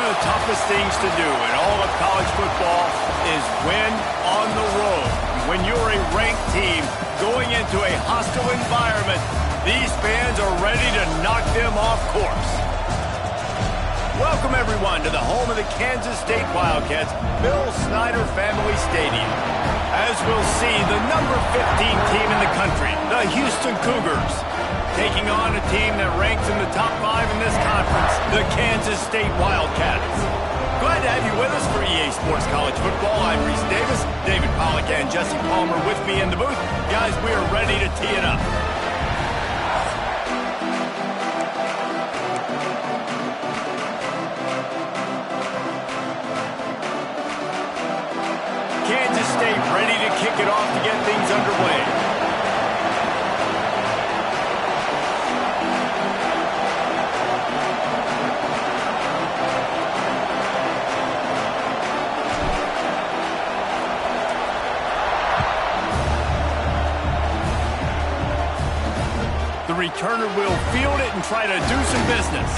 of the toughest things to do in all of college football is win on the road. When you're a ranked team going into a hostile environment, these fans are ready to knock them off course. Welcome, everyone, to the home of the Kansas State Wildcats, Bill Snyder Family Stadium. As we'll see, the number 15 team in the country, the Houston Cougars, taking on a team that ranks in the top 5 in this conference, the Kansas State Wildcats. Glad to have you with us for EA Sports College Football. I'm Reese Davis, David Pollack and Jesse Palmer with me in the booth. Guys, we are ready to tee it up. Kansas State ready to kick it off to get things underway. The returner will field it and try to do some business.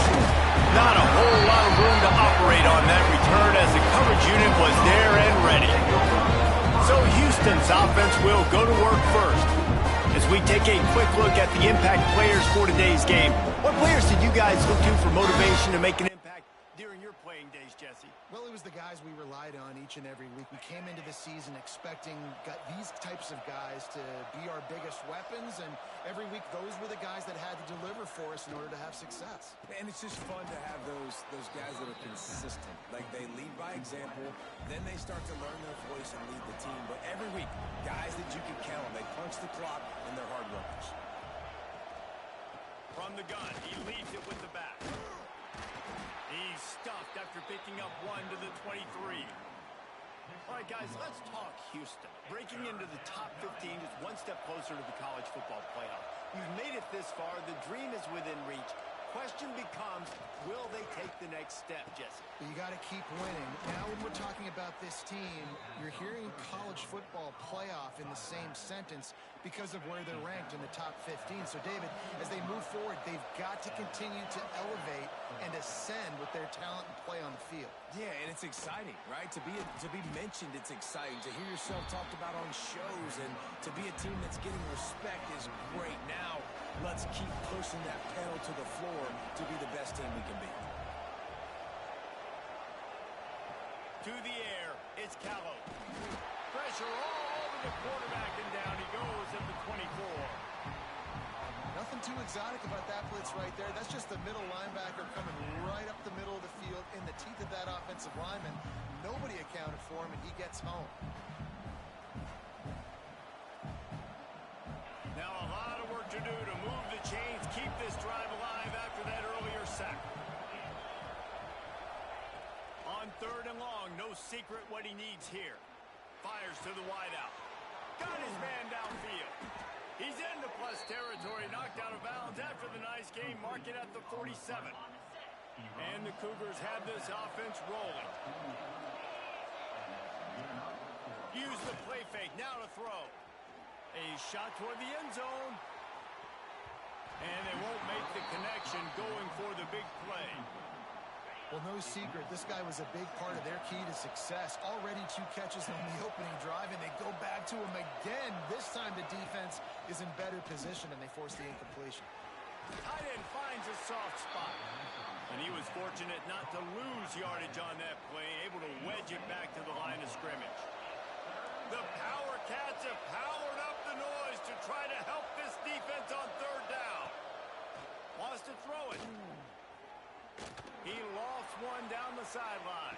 Not a whole lot of room to operate on that return as the coverage unit was there and ready. So Houston's offense will go to work first. As we take a quick look at the impact players for today's game, what players did you guys look to for motivation to make an impact during your playing days, Jesse? Well, it was the guys we relied on each and every week. We came into the season expecting these types of guys to be our biggest weapons, and every week those were the guys that had to deliver for us in order to have success. And it's just fun to have those guys that are consistent. Like, they lead by example, then they start to learn their voice and lead the team. But every week, guys that you can count on, they punch the clock, and they're hard workers. From the gun, he leads it with the back. He's stuffed after picking up one to the 23. All right, guys, let's talk Houston. Breaking into the top 15 is one step closer to the college football playoff. You've made it this far. The dream is within reach. Question becomes, will they take the next step, Jesse? But you got to keep winning. Now when we're talking about this team, you're hearing college football playoff in the same sentence because of where they're ranked in the top 15. So, David, as they move forward, they've got to continue to elevate and ascend with their talent and play on the field. Yeah, and it's exciting, right? To be mentioned, it's exciting. To hear yourself talked about on shows and to be a team that's getting respect is great. Now, let's keep pushing that pedal to the floor to be the best team we can be. To the air, it's Callow. Pressure all over the quarterback, and down he goes at the 24. Nothing too exotic about that blitz right there. That's just the middle linebacker coming right up the middle of the field in the teeth of that offensive lineman. Nobody accounted for him, and he gets home. Now a lot of work to do to move the chains, keep this drive alive after that earlier sack. On 3rd and long, no secret what he needs here. Fires to the wideout. Got his man downfield. He's into plus territory, knocked out of bounds after the nice game, marking at the 47. And the Cougars have this offense rolling. Use the play fake, now to throw. A shot toward the end zone. And they won't make the connection going for the big play. Well, no secret, this guy was a big part of their key to success. Already 2 catches on the opening drive, and they go back to him again. This time the defense is in better position, and they force the incompletion. Tight end finds a soft spot. And he was fortunate not to lose yardage on that play, able to wedge it back to the line of scrimmage. The Power Cats have powered up the noise to try to help this defense on 3rd down. Wants to throw it. He lofts one down the sideline.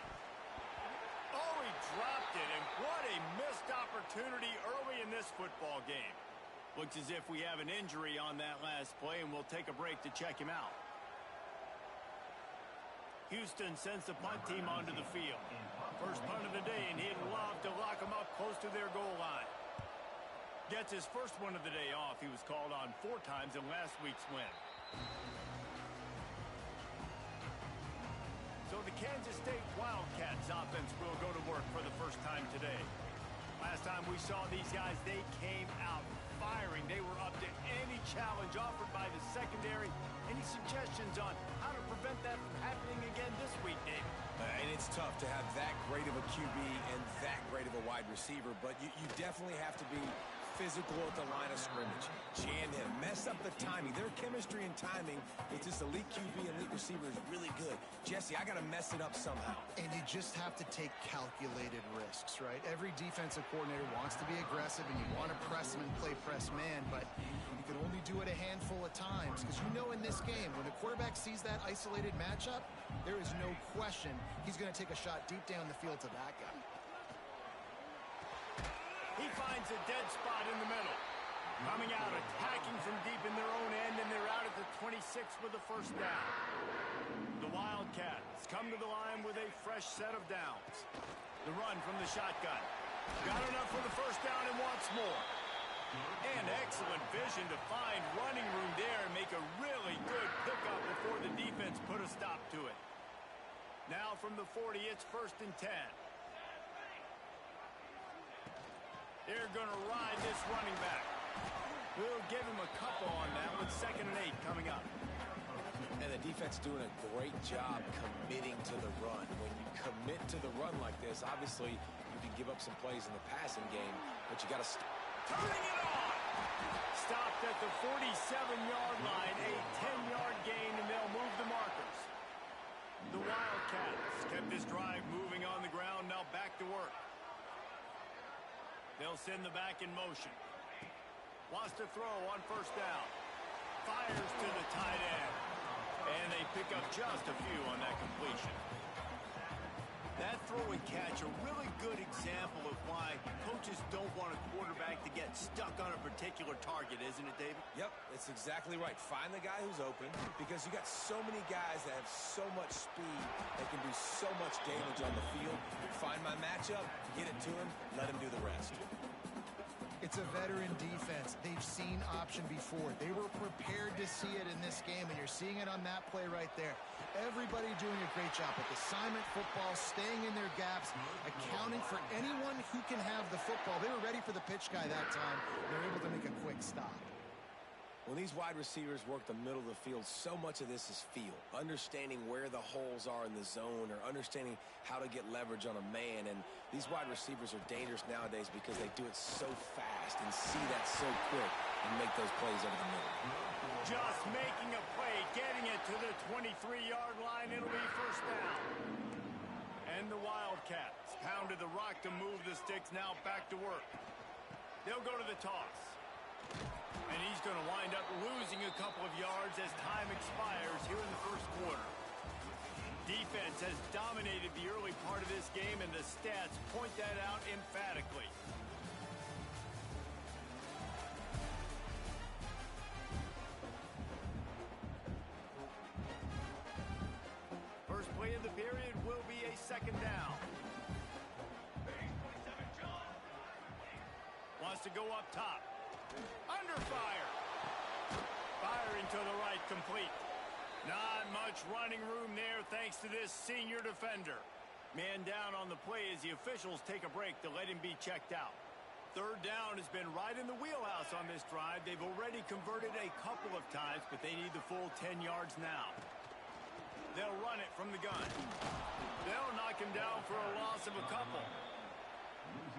Oh, he dropped it, and what a missed opportunity early in this football game. Looks as if we have an injury on that last play, and we'll take a break to check him out. Houston sends the punt team onto the field. First punt of the day, and he'd love to lock them up close to their goal line. Gets his first one of the day off. He was called on 4 times in last week's win. So the Kansas State Wildcats offense will go to work for the first time today. Last time we saw these guys, they came out firing. They were up to any challenge offered by the secondary. Any suggestions on how to prevent that from happening again this week, Dave? tough to have that great of a QB and that great of a wide receiver, but you definitely have to be physical at the line of scrimmage. Jam him, mess up the timing. Their chemistry and timing with this elite QB and elite receiver is really good. Jesse, I got to mess it up somehow. And you just have to take calculated risks, right? Every defensive coordinator wants to be aggressive, and you want to press them and play press man, but you can only do it a handful of times, because you know in this game, when the quarterback sees that isolated matchup, there is no question he's going to take a shot deep down the field to that guy. He finds a dead spot in the middle. Coming out, attacking from deep in their own end, and they're out at the 26 with the first down. The Wildcats come to the line with a fresh set of downs. The run from the shotgun. Got enough for the first down and wants more. And excellent vision to find running room there and make a really good pickup before the defense put a stop to it. Now from the 40, it's 1st and 10. They're going to ride this running back. We'll give him a couple on that with 2nd and 8 coming up. And the defense doing a great job committing to the run. When you commit to the run like this, obviously you can give up some plays in the passing game, but you got to turning it on. Stopped at the 47-yard line, a 10-yard gain, and they'll move the markers. The Wildcats kept this drive moving on the ground, now back to work. They'll send the back in motion. Wants to throw on 1st down. Fires to the tight end. And they pick up just a few on that completion. That throw and catch, a really good example of why coaches don't want a quarterback to get stuck on a particular target, isn't it, David? Yep, that's exactly right. Find the guy who's open, because you got so many guys that have so much speed that can do so much damage on the field. Find my matchup, get it to him, let him do the rest. It's a veteran defense. They've seen option before. They were prepared to see it in this game, and you're seeing it on that play right there. Everybody doing a great job with assignment football, staying in their gaps, accounting for anyone who can have the football. They were ready for the pitch guy that time. They're able to make a quick stop. When these wide receivers work the middle of the field, so much of this is feel. Understanding where the holes are in the zone, or understanding how to get leverage on a man. And these wide receivers are dangerous nowadays because they do it so fast and see that so quick and make those plays over the middle. Just making a play, getting it to the 23-yard line. It'll be 1st down. And the Wildcats pounded the rock to move the sticks, now back to work. They'll go to the toss. And he's going to wind up losing a couple of yards as time expires here in the 1st quarter. Defense has dominated the early part of this game, and the stats point that out emphatically. First play of the period will be a 2nd down. Wants to go up top. Under fire. Firing to the right, complete. Not much running room there thanks to this senior defender. Man down on the play as the officials take a break to let him be checked out. 3rd down has been right in the wheelhouse on this drive. They've already converted a couple of times, but they need the full 10 yards now. They'll run it from the gun. They'll knock him down for a loss of a couple.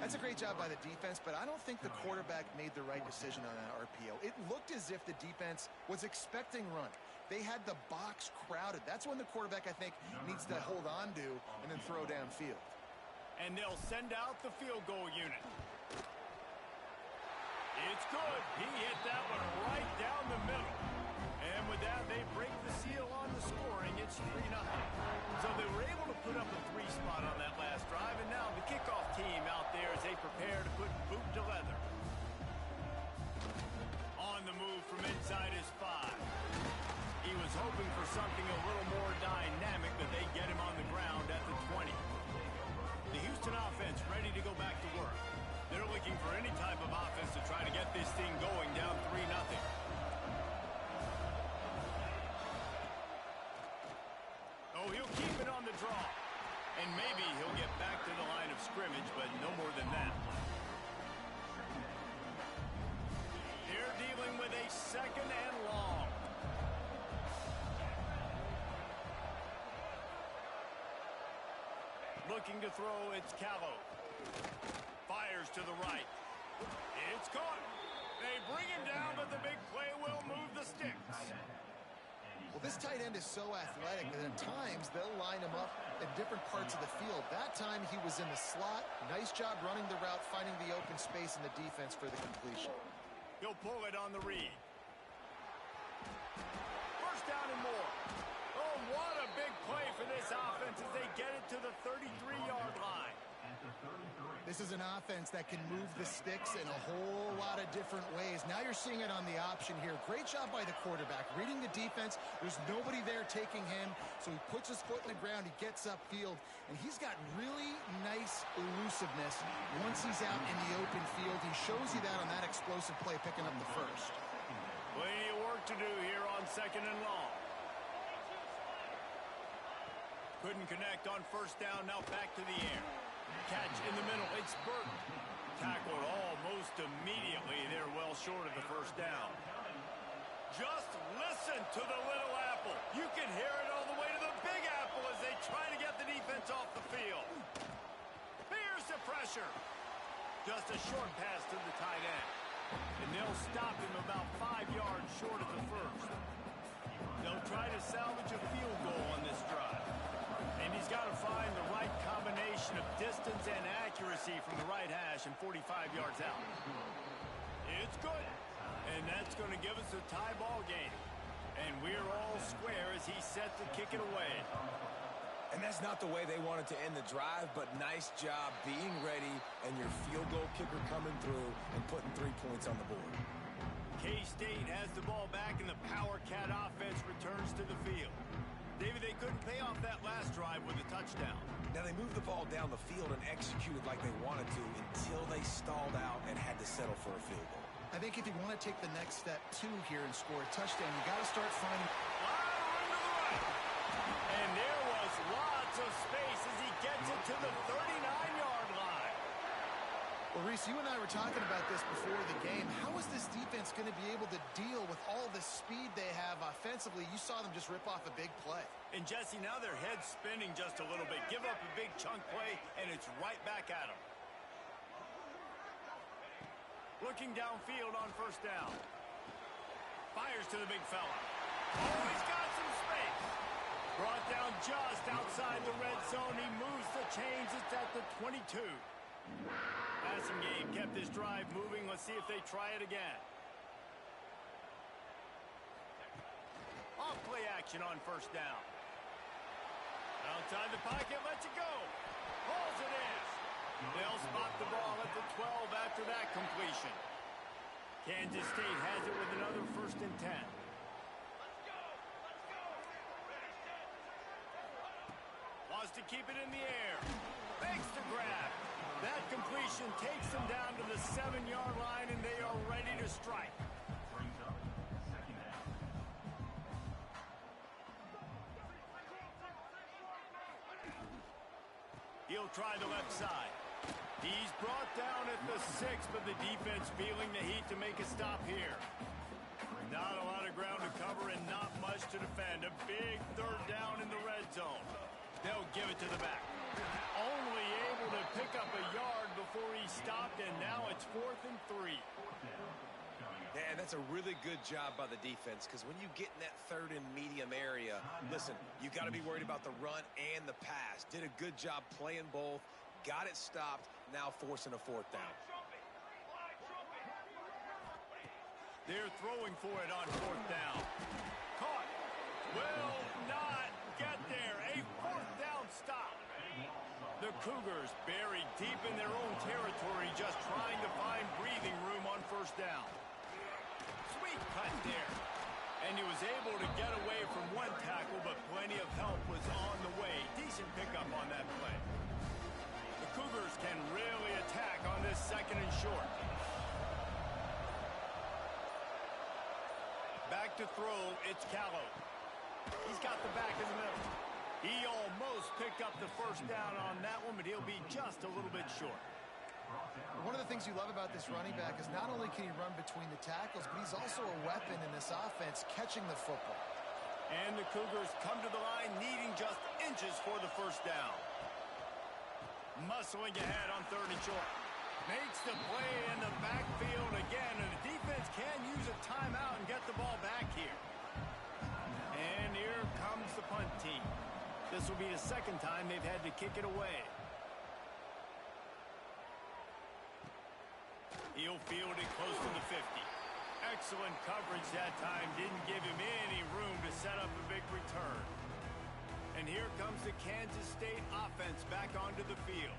That's a great job by the defense, but I don't think the quarterback made the right decision on that RPO. It looked as if the defense was expecting run. They had the box crowded. That's when the quarterback, I think, needs to hold on to and then throw downfield. And they'll send out the field goal unit. It's good. He hit that one right down the middle. And with that, they break the seal on the scoring. It's 3-0. So they were able to put up a 3 spot on that last drive, and now the kickoff team out there as they prepare to put boot to leather. On the move from inside his 5. He was hoping for something a little more dynamic, but they get him on the ground at the 20. The Houston offense ready to go back to work. They're looking for any type of offense to try to get this thing going, down 3-0. Oh, he'll keep it on the draw. And maybe he'll get back to the line of scrimmage, but no more than that. They're dealing with a 2nd and long. Looking to throw, it's Callow. Fires to the right. It's caught. They bring him down, but the big play will move the sticks. Well, this tight end is so athletic that at times they'll line him up in different parts of the field. That time he was in the slot. Nice job running the route, finding the open space in the defense for the completion. He'll pull it on the read. First down and more. Oh, what a big play for this offense as they get it to the 33-yard line. This is an offense that can move the sticks in a whole lot of different ways. Now you're seeing it on the option here. Great job by the quarterback. Reading the defense. There's nobody there taking him, so he puts his foot in the ground. He gets upfield, and he's got really nice elusiveness once he's out in the open field. He shows you that on that explosive play, picking up the first. Plenty of work to do here on 2nd and long. Couldn't connect on first down. Now back to the air. Catch in the middle. It's Burton. Tackled almost immediately. They're well short of the first down. Just listen to the little apple. You can hear it all the way to the big apple as they try to get the defense off the field. Here's the pressure. Just a short pass to the tight end. And they'll stop him about 5 yards short of the first. They'll try to salvage a field goal on this drive. And he's got to find the right combination of distance and accuracy from the right hash and 45 yards out. It's good. And that's going to give us a tie ball game. And we're all square as he's set to kick it away. And that's not the way they wanted to end the drive, but nice job being ready and your field goal kicker coming through and putting 3 points on the board. K-State has the ball back and the Power Cat offense returns to the field. David, they couldn't pay off that last drive with a touchdown. Now, they moved the ball down the field and executed like they wanted to until they stalled out and had to settle for a field goal. I think if you want to take the next step, too, here and score a touchdown, you got to start finding... And there was lots of space as he gets it to the 39-yard line. Well, Reese, you and I were talking about this before the game. How is this defense going to be able to deal with all the speed they have offensively? You saw them just rip off a big play. And, Jesse, now their head's spinning just a little bit. Give up a big chunk play, and it's right back at them. Looking downfield on first down. Fires to the big fella. Oh, he's got some space. Brought down just outside the red zone. He moves the chains. It's at the 22. Passing game kept this drive moving. Let's see if they try it again. Off play action on first down. Outside the pocket, lets it go. Hauls it in. They'll spot the ball at the 12 after that completion. Kansas State has it with another 1st and 10. Wants to keep it in the air. Makes the grab. That completion takes them down to the 7-yard line, and they are ready to strike. He'll try the left side. He's brought down at the 6, but the defense feeling the heat to make a stop here. Not a lot of ground to cover and not much to defend. A big 3rd down in the red zone. They'll give it to the back. Only able to pick up a yard before he stopped, and now it's 4th and 3. Man, that's a really good job by the defense, because when you get in that 3rd and medium area, listen, you got to be worried about the run and the pass. Did a good job playing both, got it stopped, now forcing a 4th down. They're throwing for it on 4th down. Caught. Will not get there. A 4th down stop. The Cougars buried deep in their own territory, just trying to find breathing room on 1st down. Sweet cut there. And he was able to get away from one tackle, but plenty of help was on the way. Decent pickup on that play. The Cougars can really attack on this 2nd and short. Back to throw, it's Callow. He's got the back in the middle. He almost picked up the 1st down on that one, but he'll be just a little bit short. One of the things you love about this running back is not only can he run between the tackles, but he's also a weapon in this offense, catching the football. And the Cougars come to the line needing just inches for the 1st down. Muscling ahead on 3rd and short. Makes the play in the backfield again, and the defense can use a timeout and get the ball back here. And here comes the punt team. This will be the 2nd time they've had to kick it away. He'll field it close to the 50. Excellent coverage that time. Didn't give him any room to set up a big return. And here comes the Kansas State offense back onto the field.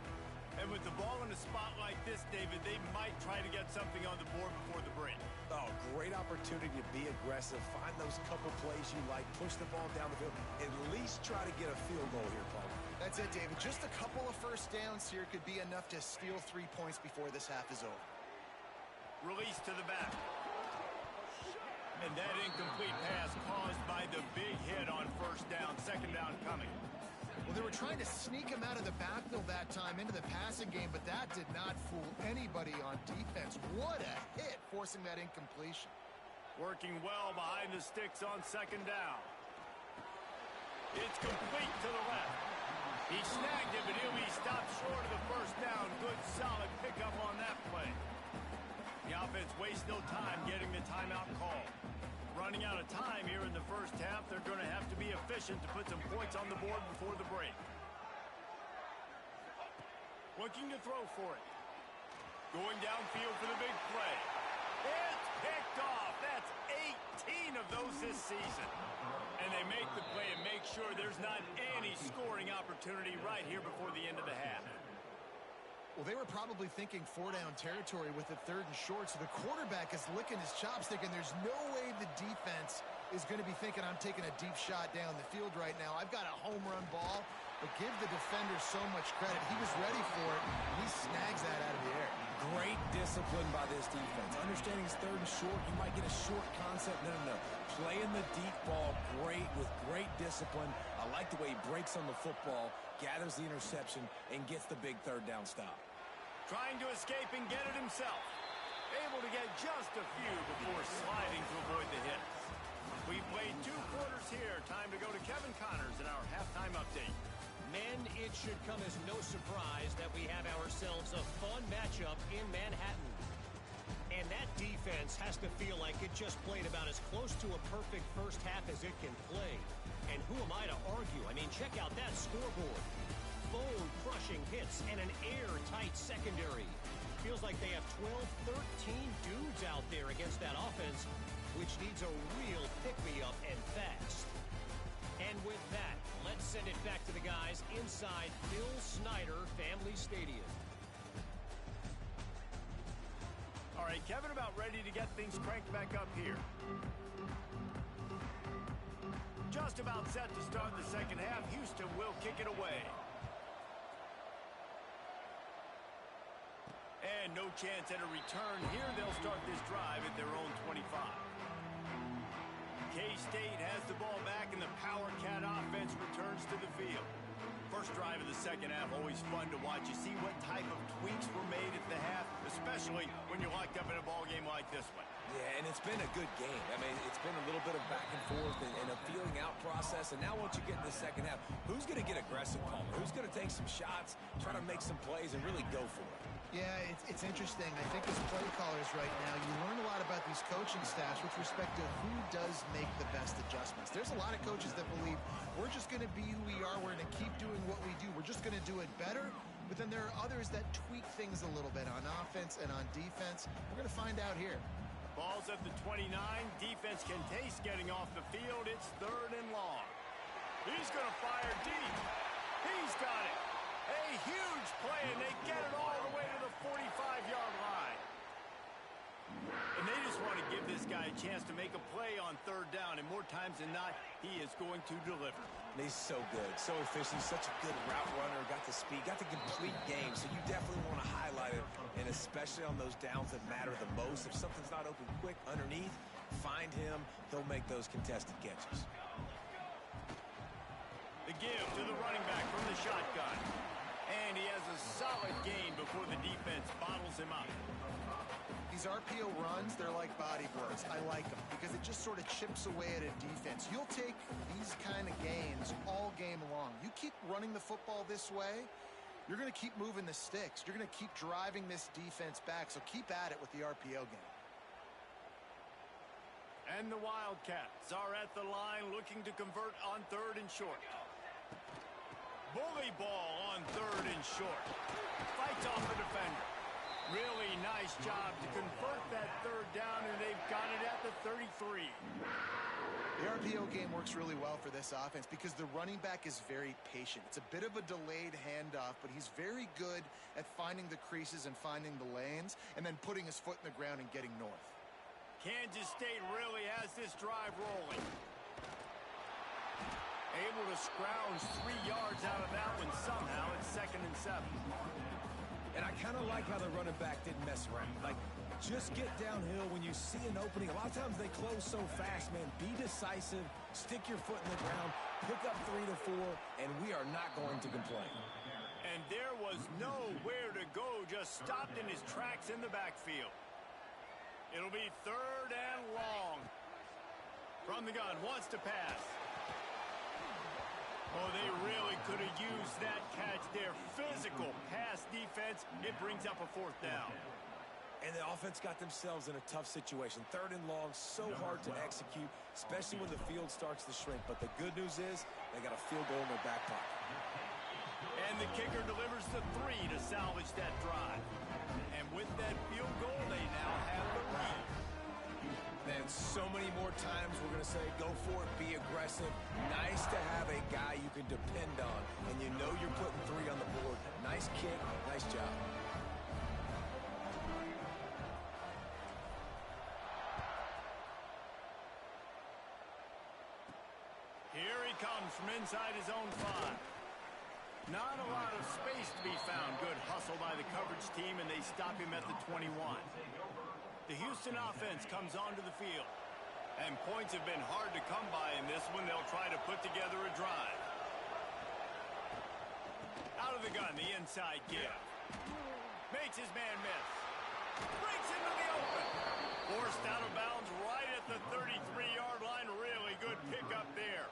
And with the ball in a spot like this, David, they might try to get something on the board before the break. Oh, great opportunity to be aggressive. Find those couple plays you like. Push the ball down the field. At least try to get a field goal here, Paul. That's it, David. Just a couple of first downs here could be enough to steal 3 points before this half is over. Release to the back. And that incomplete pass caused by the big hit on 1st down. 2nd down coming. Well, they were trying to sneak him out of the backfield that time into the passing game, but that did not fool anybody on defense. What a hit, forcing that incompletion. Working well behind the sticks on 2nd down. It's complete to the left. He snagged it, but he'll be stopped short of the 1st down. Good, solid pickup on that play. The offense wastes no time getting the timeout call. Running out of time here in the 1st half. They're going to have to be efficient to put some points on the board before the break. Looking to throw for it. Going downfield for the big play. It's picked off. That's 18 of those this season. And they make the play and make sure there's not any scoring opportunity right here before the end of the half. Well, they were probably thinking 4-down territory with the 3rd and short, so the quarterback is licking his chops thinking there's no way the defense is going to be thinking I'm taking a deep shot down the field right now. I've got a home run ball, but give the defender so much credit. He was ready for it, and he snags that out of the air. Great discipline by this defense. Understanding it's 3rd and short, you might get a short concept. No. Playing the deep ball great with great discipline. I like the way he breaks on the football, gathers the interception, and gets the big 3rd down stop. Trying to escape and get it himself. Able to get just a few before sliding to avoid the hits. We've played 2 quarters here. Time to go to Kevin Connors in our halftime update. Men, it should come as no surprise that we have ourselves a fun matchup in Manhattan. And that defense has to feel like it just played about as close to a perfect 1st half as it can play. And who am I to argue? I mean, check out that scoreboard. Bone-crushing hits and an airtight secondary. Feels like they have 12, 13 dudes out there against that offense, which needs a real pick-me-up and fast. And with that, let's send it back to the guys inside Bill Snyder Family Stadium. All right, Kevin about ready to get things cranked back up here. Just about set to start the 2nd half. Houston will kick it away. And no chance at a return here. They'll start this drive at their own 25. K-State has the ball back, and the Power Cat offense returns to the field. First drive of the 2nd half, always fun to watch. You see what type of tweaks were made at the half, especially when you're locked up in a ball game like this one. Yeah, and it's been a good game. I mean, it's been a little bit of back and forth and a feeling out process. And now once you get in the 2nd half, who's going to get aggressive, Palmer? Who's going to take some shots, try to make some plays, and really go for it? Yeah, it's interesting. I think as play callers right now, you learn a lot about these coaching staffs with respect to who does make the best adjustments. There's a lot of coaches that believe we're just going to be who we are. We're going to keep doing what we do. We're just going to do it better. But then there are others that tweak things a little bit on offense and on defense. We're going to find out here. Ball's at the 29. Defense can taste getting off the field. It's 3rd and long. He's going to fire deep. He's got it. A huge play, and they get it all the way to the 45-yard line. And they just want to give this guy a chance to make a play on 3rd down, and more times than not, he is going to deliver. And he's so good, so efficient, such a good route runner, got the speed, got the complete game, so you definitely want to highlight it, and especially on those downs that matter the most. If something's not open quick underneath, find him. He'll make those contested catches. The give to the running back from the shotgun. And he has a solid gain before the defense bottles him up. These RPO runs, they're like bodyboards. I like them because it just sort of chips away at a defense. You'll take these kind of gains all game long. You keep running the football this way, You're going to keep moving the sticks. You're going to keep driving this defense back, so keep at it with the RPO game. And the Wildcats are at the line looking to convert on 3rd and short. Bully ball on 3rd and short. Fights off the defender. Really nice job to convert that 3rd down, and they've got it at the 33. The RPO game works really well for this offense because the running back is very patient. It's a bit of a delayed handoff, but he's very good at finding the creases and finding the lanes and then putting his foot in the ground and getting north. Kansas State really has this drive rolling. Able to scrounge 3 yards out of that one somehow. It's 2nd and 7. And I kind of like how the running back didn't mess around. Like, just get downhill when you see an opening. A lot of times they close so fast, man. Be decisive, stick your foot in the ground, pick up 3 to 4, and we are not going to complain. And there was nowhere to go, just stopped in his tracks in the backfield. It'll be 3rd and long. From the gun, wants to pass. Oh, they really could have used that catch there. Physical pass defense. It brings up a 4th down. And the offense got themselves in a tough situation. 3rd and long, so hard to execute, especially when the field starts to shrink. But the good news is they got a field goal in their back pocket. And the kicker delivers the 3 to salvage that drive. And with that field goal, they now have the lead. Man, so many more times we're going to say, go for it, be aggressive. Nice to have a guy you can depend on, and you know you're putting 3 on the board. Nice kick, nice job. Here he comes from inside his own 5. Not a lot of space to be found. Good hustle by the coverage team, and they stop him at the 21. The Houston offense comes onto the field. And points have been hard to come by in this one. They'll try to put together a drive. Out of the gun, the inside give. Makes his man miss. Breaks into the open. Forced out of bounds right at the 33-yard line. Really good pickup there.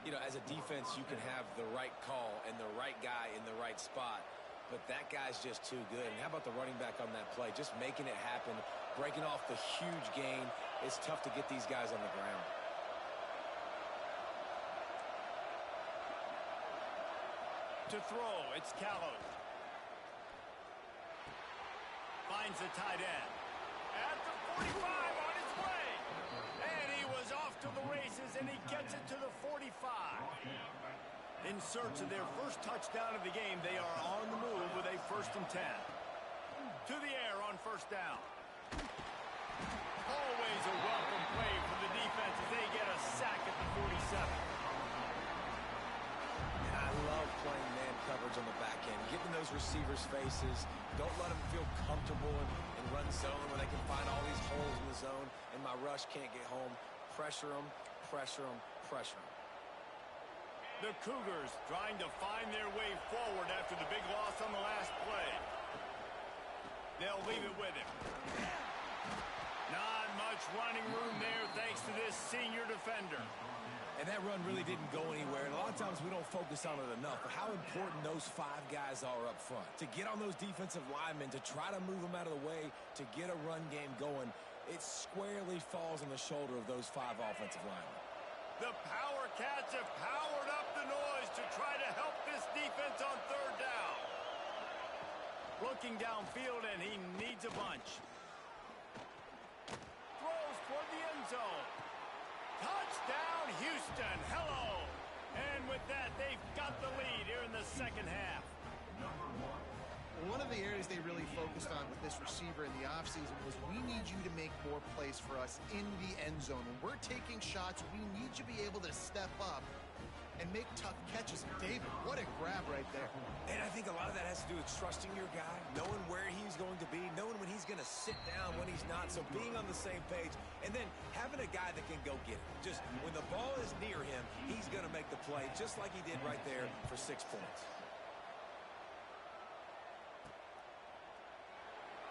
You know, as a defense, you can have the right call and the right guy in the right spot. But that guy's just too good. And how about the running back on that play? Just making it happen, breaking off the huge gain. It's tough to get these guys on the ground. To throw, it's Callow. Finds the tight end. At the 45 on his way. And he was off to the races, and he gets it to the 45. In search of their first touchdown of the game, they are on the move with a 1st and 10. To the air on 1st down. Always a welcome play for the defense as they get a sack at the 47. And I love playing man coverage on the back end, getting those receivers' faces. Don't let them feel comfortable in run zone where they can find all these holes in the zone, and my rush can't get home. Pressure them, pressure them, pressure them. The Cougars trying to find their way forward after the big loss on the last play. They'll leave it with him. Not much running room there thanks to this senior defender. And that run really didn't go anywhere. And a lot of times we don't focus on it enough. But how important those 5 guys are up front. To get on those defensive linemen, to try to move them out of the way, to get a run game going, it squarely falls on the shoulder of those 5 offensive linemen. The Power Cats have powered up the noise to try to help this defense on 3rd down. Looking downfield, and he needs a bunch. Throws toward the end zone. Touchdown, Houston. Hello. And with that, they've got the lead here in the 2nd half. One of the areas they really focused on with this receiver in the offseason was we need you to make more plays for us in the end zone. When we're taking shots, we need you to be able to step up and make tough catches. David, what a grab right there. And I think a lot of that has to do with trusting your guy, knowing where he's going to be, knowing when he's going to sit down, when he's not. So being on the same page, and then having a guy that can go get it. Just when the ball is near him, he's going to make the play, just like he did right there for 6 points.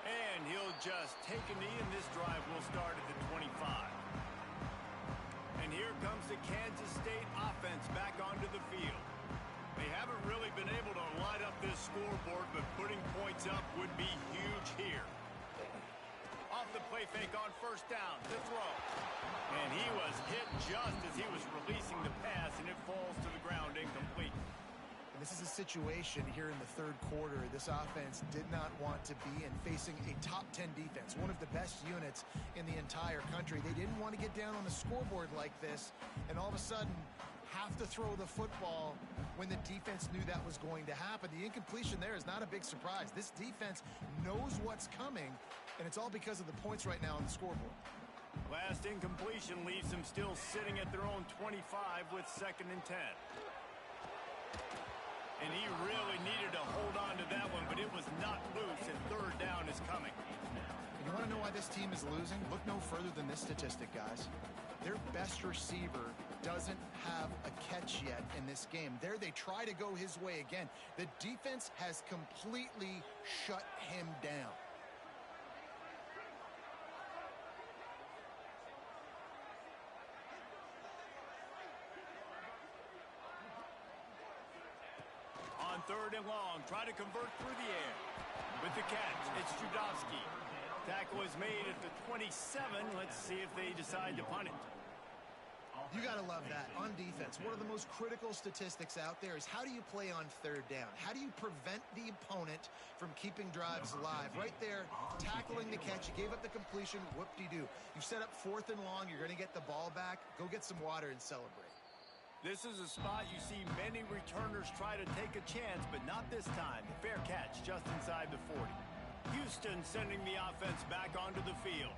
And he'll just take a knee, and this drive will start at the 25. And here comes the Kansas State offense back onto the field. They haven't really been able to light up up would be huge here. Off the play fake on first down to throw. And he was hit just as he was releasing the pass, and it falls to the ground incomplete. And this is a situation here in the third quarter this offense did not want to be in, facing a top 10 defense, one of the best units in the entire country. They didn't want to get down on the scoreboard like this, and all of a sudden have to throw the football when the defense knew that was going to happen. The incompletion there is not a big surprise. This defense knows what's coming, and it's all because of the points right now on the scoreboard. Last incompletion leaves them still sitting at their own 25 with 2nd and 10. And he really needed to hold on to that one, but it was not loose, and 3rd down is coming. You want to know why this team is losing? Look no further than this statistic, guys. Their best receiver doesn't have a catch yet in this game. There they try to go his way again. The defense has completely shut him down. On 3rd and long, try to convert through the air. With the catch, it's Judovsky. Tackle is made at the 27. Let's see if they decide to punt it. You got to love that on defense. One of the most critical statistics out there is how do you play on 3rd down? How do you prevent the opponent from keeping drives alive? Right there, tackling the catch. You gave up the completion. Whoop-de-doo. You set up 4th and long. You're going to get the ball back. Go get some water and celebrate. This is a spot you see many returners try to take a chance, but not this time. The fair catch just inside the 40. Houston sending the offense back onto the field.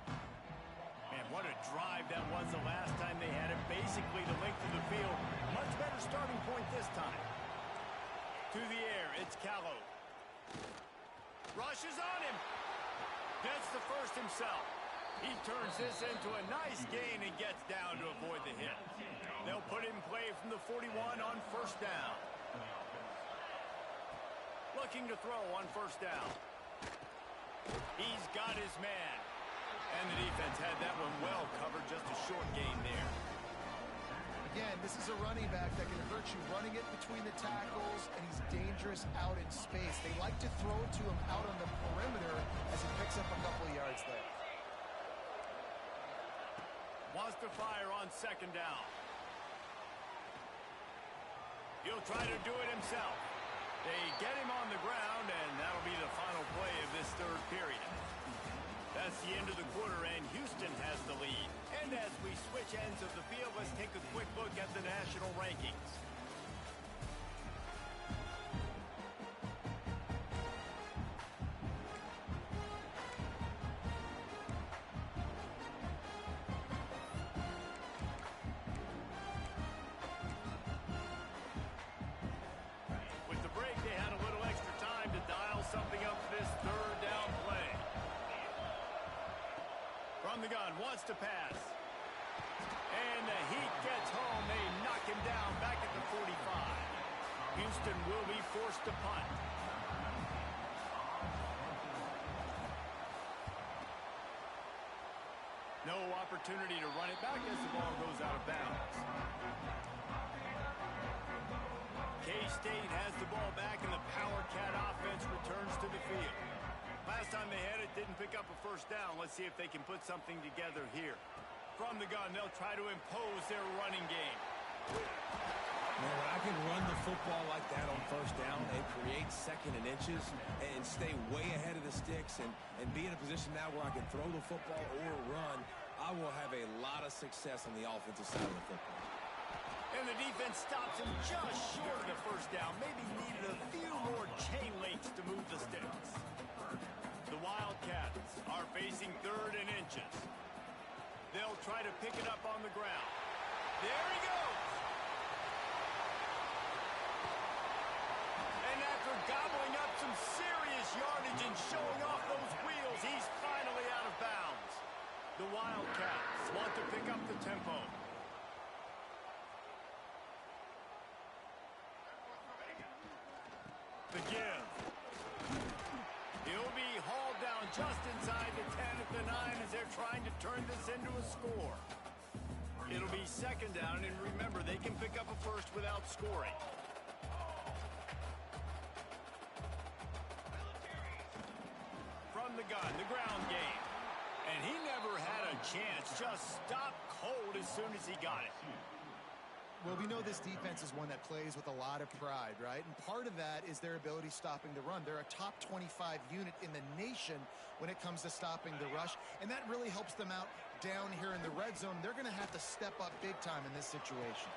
And what a drive that was the last time they had it. Basically the length of the field. Much better starting point this time. To the air, it's Callow. Rushes on him. Gets the first himself. He turns this into a nice gain and gets down to avoid the hit. They'll put it in play from the 41 on 1st down. Looking to throw on 1st down. He's got his man. And the defense had that one well covered. Just a short gain there. Again, this is a running back that can hurt you running it between the tackles, and he's dangerous out in space. They like to throw it to him out on the perimeter as he picks up a couple of yards there. Wants to fire on 2nd down. He'll try to do it himself. They get him on the ground, and that'll be the final play of this 3rd period. That's the end of the quarter, and Houston has the lead. And as we switch ends of the field, let's take a quick look at the national rankings. With the break, they had a little extra time to dial something up for this 3rd down play. From the gun, wants to pass. And the Heat gets home. They knock him down back at the 45. Houston will be forced to punt. No opportunity to run it back as the ball goes out of bounds. K-State has the ball back, and the Power Cat offense returns to the field. Last time they had it, didn't pick up a 1st down. Let's see if they can put something together here. From the gun, they'll try to impose their running game. Man, when I can run the football like that on 1st down and create 2nd and inches and stay way ahead of the sticks and be in a position now where I can throw the football or run, I will have a lot of success on the offensive side of the football. And the defense stops him just short of the 1st down. Maybe needed a few more chain links to move the sticks. The Wildcats are facing 3rd and inches. They'll try to pick it up on the ground. There he goes. And after gobbling up some serious yardage and showing off those wheels, he's finally out of bounds. The Wildcats want to pick up the tempo. The give. He'll be hauled down just inside the 10 at the 9 as they're trying to turn this into a score. It'll be 2nd down, and remember, they can pick up a 1st without scoring. from the gun, the ground game. And he never had a chance. Just stopped cold as soon as he got it. Well, we know this defense is one that plays with a lot of pride, right? And part of that is their ability stopping the run. They're a top 25 unit in the nation when it comes to stopping the rush, and that really helps them out down here in the red zone. They're going to have to step up big time in this situation.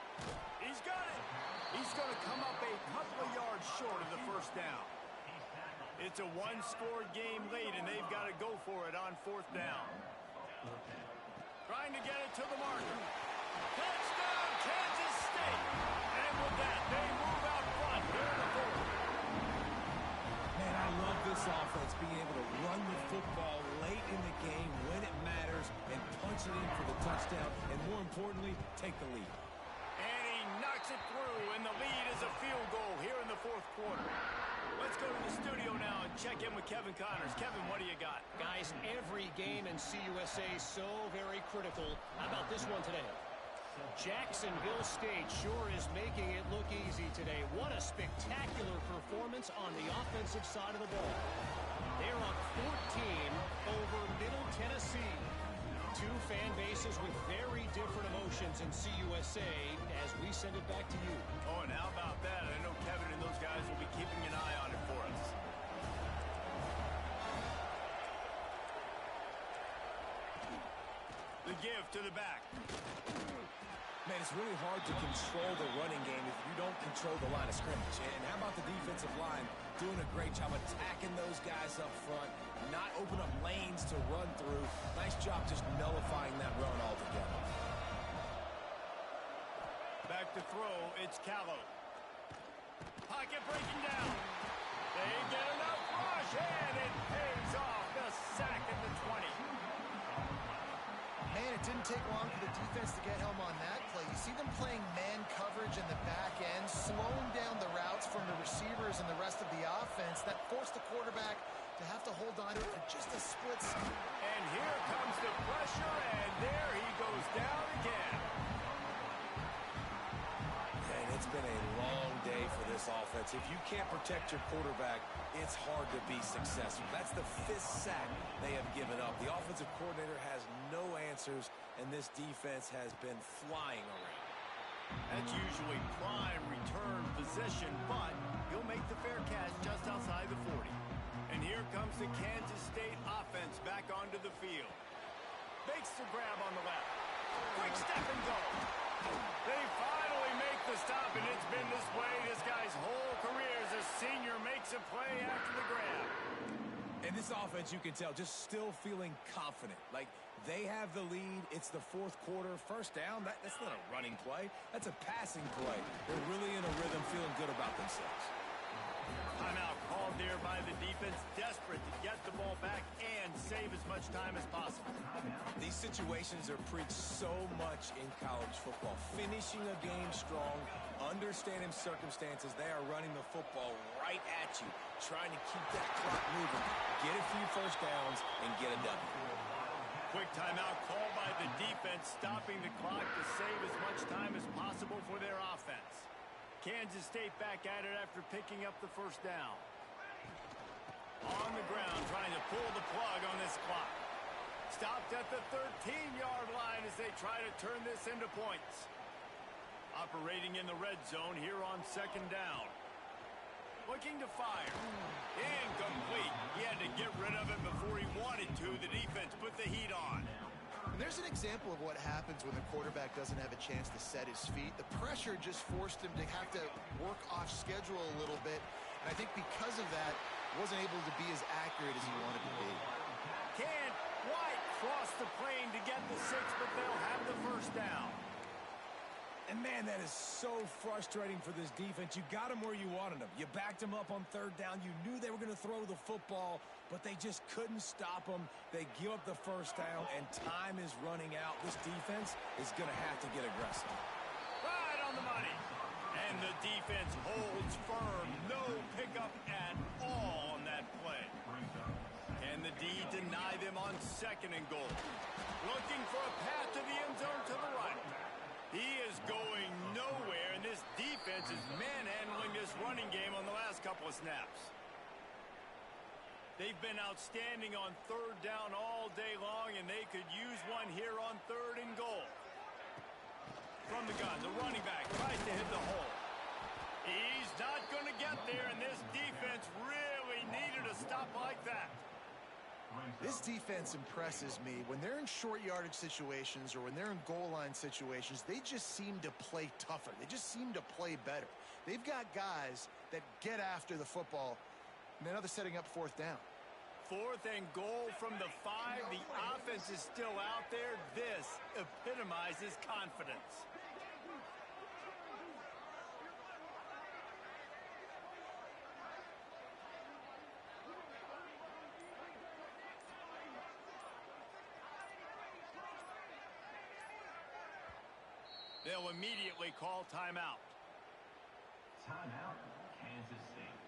He's got it. He's going to come up a couple of yards short of the first down. It's a one-score game late, and they've got to go for it on fourth down. Trying to get it to the marker. Touchdown, Kansas State. And with that, they move out front here in the fourth. Man, I love this offense being able to run the football late in the game when it matters and punch it in for the touchdown, and more importantly, take the lead. And he knocks it through, and the lead is a field goal here in the fourth quarter. Let's go to the studio now and check in with Kevin Connors. Kevin, what do you got? Guys, every game in CUSA is so very critical. How about this one today? Jacksonville State sure is making it look easy today. What a spectacular performance on the offensive side of the ball. They're up 14 over Middle Tennessee. Two fan bases with very different emotions in CUSA as we send it back to you. Oh, and how about that? I know Kevin and those guys will be keeping an eye on it for us. The give to the back. Man, it's really hard to control the running game if you don't control the line of scrimmage. And how about the defensive line doing a great job attacking those guys up front, not open up lanes to run through. Nice job just nullifying that run altogether. Back to throw, it's Callow. Pocket breaking down. They get enough rush, and it pays off. The sack at the 20. Man, it didn't take long for the defense to get home on that play. You see them playing man coverage in the back end, slowing down the routes from the receivers and the rest of the offense. That forced the quarterback to have to hold on to it for just a split second. And here comes the pressure, and there he goes down again. And it's been a long day for this offense. If you can't protect your quarterback, it's hard to be successful. That's the fifth sack they have given up. The offensive coordinator has no answers, and this defense has been flying around. That's usually prime return position, but he'll make the fair catch just outside the 40. And here comes the Kansas State offense back onto the field. Makes the grab on the left. Quick step and go. They finally make the stop, and it's been this way this guy's whole career as a senior makes a play after the grab. And this offense, you can tell, just still feeling confident. Like, they have the lead. It's the fourth quarter. First down, that's not a running play. That's a passing play. They're really in a rhythm, feeling good about themselves. Timeout called there by the defense, desperate to get the ball back and save as much time as possible. These situations are preached so much in college football. Finishing a game strong, understanding circumstances. They are running the football right at you, trying to keep that clock moving, get a few first downs, and get a W. Quick timeout called by the defense, stopping the clock to save as much time as possible for their offense. Kansas State back at it after picking up the first down. On the ground, trying to pull the plug on this clock. Stopped at the 13-yard line as they try to turn this into points. Operating in the red zone here on second down. Looking to fire. Incomplete. He had to get rid of it before he wanted to. The defense put the heat on. And there's an example of what happens when the quarterback doesn't have a chance to set his feet. The pressure just forced him to have to work off schedule a little bit. And I think because of that, wasn't able to be as accurate as he wanted to be. Can't quite cross the plane to get the 6, but they'll have the first down. And, man, that is so frustrating for this defense. You got them where you wanted them. You backed them up on third down. You knew they were going to throw the football, but they just couldn't stop them. They give up the first down, and time is running out. This defense is going to have to get aggressive. Right on the money. And the defense holds firm. No pickup at all on that play. Can the D deny them on second and goal? Looking for a path to the end zone to the right. He is going nowhere, and this defense is manhandling this running game on the last couple of snaps. They've been outstanding on third down all day long, and they could use one here on 3rd and goal. From the gun, the running back tries to hit the hole. He's not going to get there, and this defense really needed a stop like that. This defense impresses me. When they're in short yardage situations or when they're in goal line situations, they just seem to play tougher. They just seem to play better. They've got guys that get after the football. Now they're setting up 4th down. 4th and goal from the 5. The offense is still out there. This epitomizes confidence. They'll immediately call timeout. Timeout, Kansas State.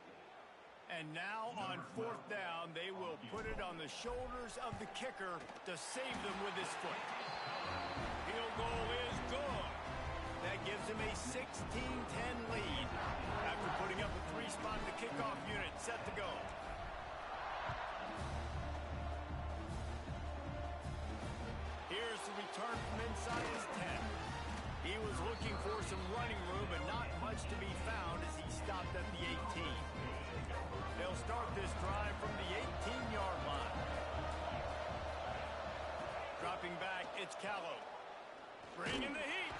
And now on 4th down, they will put it on the shoulders of the kicker to save them with his foot. Field goal is good. That gives him a 16-10 lead after putting up a 3-spot in the kickoff unit set to go. Here's the return from inside his 10. He was looking for some running room, but not much to be found as he stopped at the 18. They'll start this drive from the 18-yard line. Dropping back, it's Callow. Bringing the heat.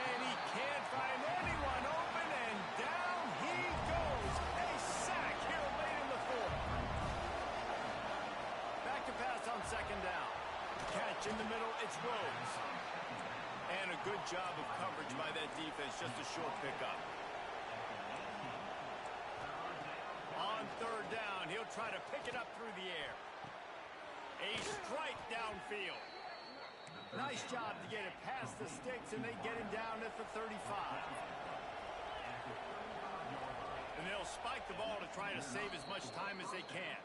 And he can't find anyone open, and down he goes. A sack here late in the 4th. Back to pass on 2nd down. Catch in the middle, it's Rhodes. And a good job of coverage by that defense, just a short pickup. On 3rd down, he'll try to pick it up through the air. A strike downfield. Nice job to get it past the sticks, and they get him down at the 35. And they'll spike the ball to try to save as much time as they can.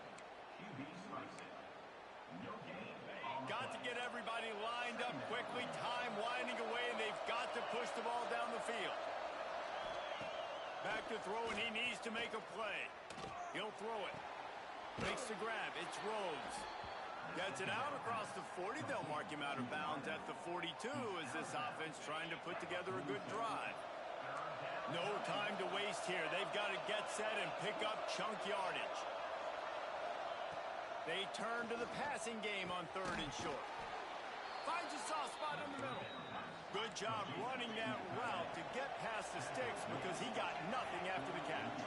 Got to get everybody lined up quickly, time winding away, and they've got to push the ball down the field. Back to throw, and he needs to make a play. He'll throw it. Makes the grab. It's Rhodes. Gets it out across the 40. They'll mark him out of bounds at the 42 as this offense trying to put together a good drive. No time to waste here. They've got to get set and pick up chunk yardage. They turn to the passing game on 3rd and short. Finds a soft spot in the middle. Good job running that route to get past the sticks because he got nothing after the catch.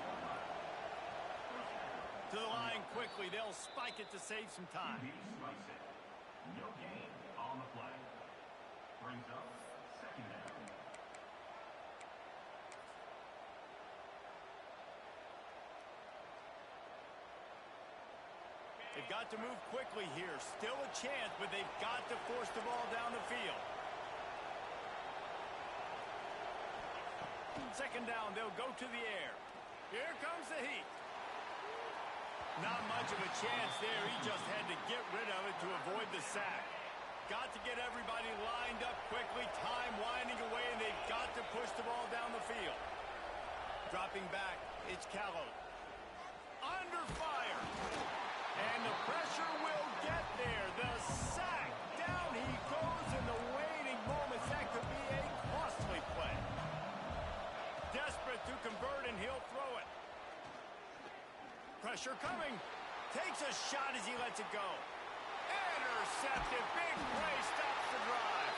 To the line quickly. They'll spike it to save some time. No gain on the play. Brings up 2nd down. They've got to move quickly here. Still a chance, but they've got to force the ball down the field. 2nd down, they'll go to the air. Here comes the heat. Not much of a chance there. He just had to get rid of it to avoid the sack. Got to get everybody lined up quickly. Time winding away, and they've got to push the ball down the field. Dropping back, it's Callow. Under fire. And the pressure will get there. The sack. Down he goes in the waning moments. That could be a costly play. Desperate to convert, and he'll throw it. Pressure coming. Takes a shot as he lets it go. Intercepted. Big play stops the drive.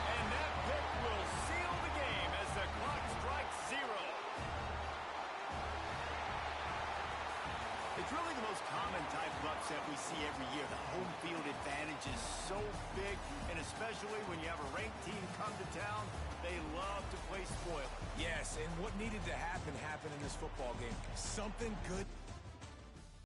And that pick will seal the game as the clock strikes 0. It's really the most common type of upset we see every year. The home field advantage is so big, and especially when you have a ranked team come to town, they love to play spoiler. Yes, and what needed to happen happened in this football game. Something good